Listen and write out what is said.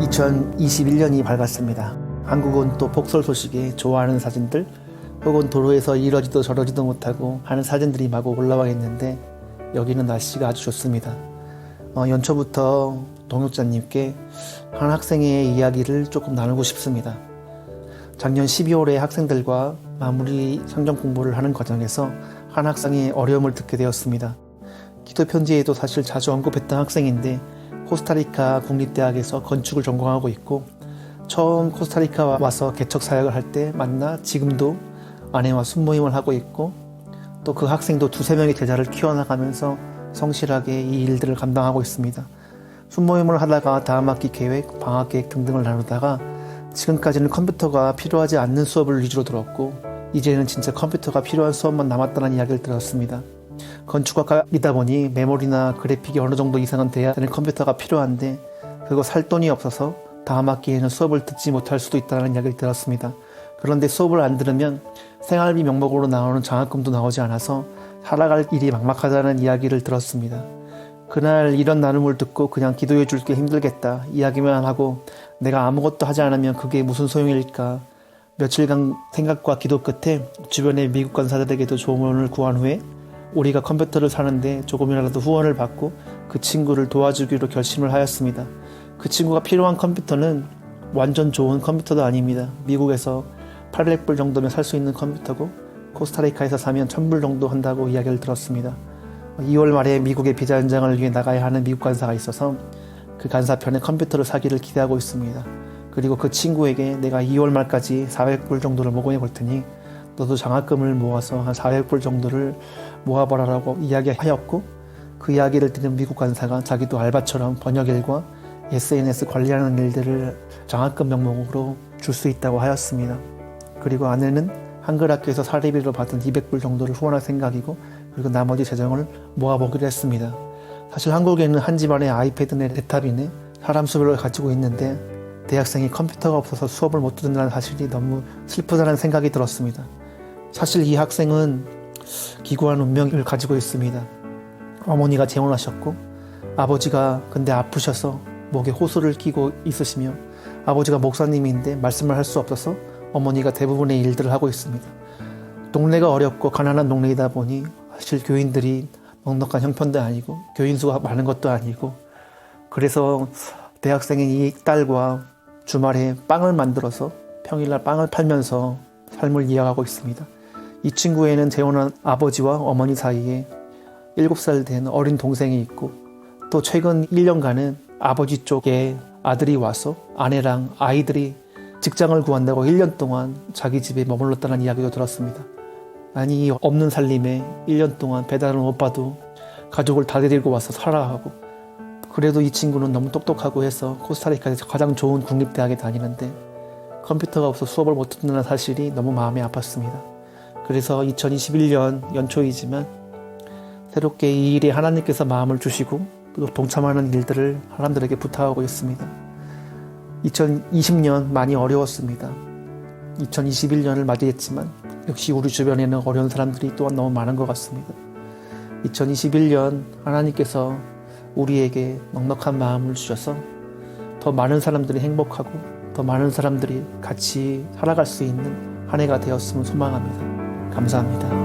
2021년이 밝았습니다. 한국은 또 폭설 소식에 좋아하는 사진들 혹은 도로에서 이러지도 저러지도 못하고 하는 사진들이 마구 올라와 있는데 여기는 날씨가 아주 좋습니다. 연초부터 동역자님께 한 학생의 이야기를 조금 나누고 싶습니다. 작년 12월에 학생들과 마무리 성적 공부를 하는 과정에서 한 학생이 어려움을 듣게 되었습니다. 기도 편지에도 사실 자주 언급했던 학생인데 코스타리카 국립대학에서 건축을 전공하고 있고 처음 코스타리카 와서 개척 사역을 할 때 만나 지금도 아내와 순모임을 하고 있고 또 그 학생도 2-3명의 제자를 키워나가면서 성실하게 이 일들을 감당하고 있습니다. 순모임을 하다가 다음 학기 계획, 방학 계획 등등을 나누다가 지금까지는 컴퓨터가 필요하지 않는 수업을 위주로 들었고 이제는 진짜 컴퓨터가 필요한 수업만 남았다는 이야기를 들었습니다. 건축학과이다 보니 메모리나 그래픽이 어느 정도 이상은 돼야 되는 컴퓨터가 필요한데 그거 살 돈이 없어서 다음 학기에는 수업을 듣지 못할 수도 있다는 이야기를 들었습니다. 그런데 수업을 안 들으면 생활비 명목으로 나오는 장학금도 나오지 않아서 살아갈 일이 막막하다는 이야기를 들었습니다. 그날 이런 나눔을 듣고 그냥 기도해 줄게 힘들겠다 이야기만 하고 내가 아무것도 하지 않으면 그게 무슨 소용일까 며칠간 생각과 기도 끝에 주변의 미국 간사들에게도 조언을 구한 후에 우리가 컴퓨터를 사는데 조금이라도 후원을 받고 그 친구를 도와주기로 결심을 하였습니다. 그 친구가 필요한 컴퓨터는 완전 좋은 컴퓨터도 아닙니다. 미국에서 800불 정도면 살 수 있는 컴퓨터고 코스타리카에서 사면 1000불 정도 한다고 이야기를 들었습니다. 2월 말에 미국의 비자 연장을 위해 나가야 하는 미국 간사가 있어서 그 간사편에 컴퓨터를 사기를 기대하고 있습니다. 그리고 그 친구에게 내가 2월 말까지 400불 정도를 모금해 볼 테니 너도 장학금을 모아서 한 400불 정도를 모아보라라고 이야기하였고 그 이야기를 들은 미국 간사가 자기도 알바처럼 번역일과 SNS 관리하는 일들을 장학금 명목으로 줄 수 있다고 하였습니다. 그리고 아내는 한글학교에서 사례비로 받은 200불 정도를 후원할 생각이고 그리고 나머지 재정을 모아보기로 했습니다. 사실 한국에는 한 집안에 아이패드네 랩탑이네 사람 수를 가지고 있는데 대학생이 컴퓨터가 없어서 수업을 못 듣는다는 사실이 너무 슬프다는 생각이 들었습니다. 사실 이 학생은 기구한 운명을 가지고 있습니다. 어머니가 재혼하셨고 아버지가 근데 아프셔서 목에 호소를 끼고 있으시며 아버지가 목사님인데 말씀을 할 수 없어서 어머니가 대부분의 일들을 하고 있습니다. 동네가 어렵고 가난한 동네이다 보니 사실 교인들이 넉넉한 형편도 아니고 교인 수가 많은 것도 아니고 그래서 대학생인 이 딸과 주말에 빵을 만들어서 평일날 빵을 팔면서 삶을 이어가고 있습니다. 이 친구에는 재혼한 아버지와 어머니 사이에 7살 된 어린 동생이 있고 또 최근 1년간은 아버지 쪽에 아들이 와서 아내랑 아이들이 직장을 구한다고 1년 동안 자기 집에 머물렀다는 이야기도 들었습니다. 아니 없는 살림에 1년 동안 배달은 오빠도 가족을 다 데리고 와서 살아야 하고 그래도 이 친구는 너무 똑똑하고 해서 코스타리카에서 가장 좋은 국립대학에 다니는데 컴퓨터가 없어 수업을 못 듣는다는 사실이 너무 마음이 아팠습니다. 그래서 2021년 연초이지만 새롭게 이 일에 하나님께서 마음을 주시고 또 동참하는 일들을 사람들에게 부탁하고 있습니다. 2020년 많이 어려웠습니다. 2021년을 맞이했지만 역시 우리 주변에는 어려운 사람들이 또한 너무 많은 것 같습니다. 2021년 하나님께서 우리에게 넉넉한 마음을 주셔서 더 많은 사람들이 행복하고 더 많은 사람들이 같이 살아갈 수 있는 한 해가 되었으면 소망합니다. 감사합니다.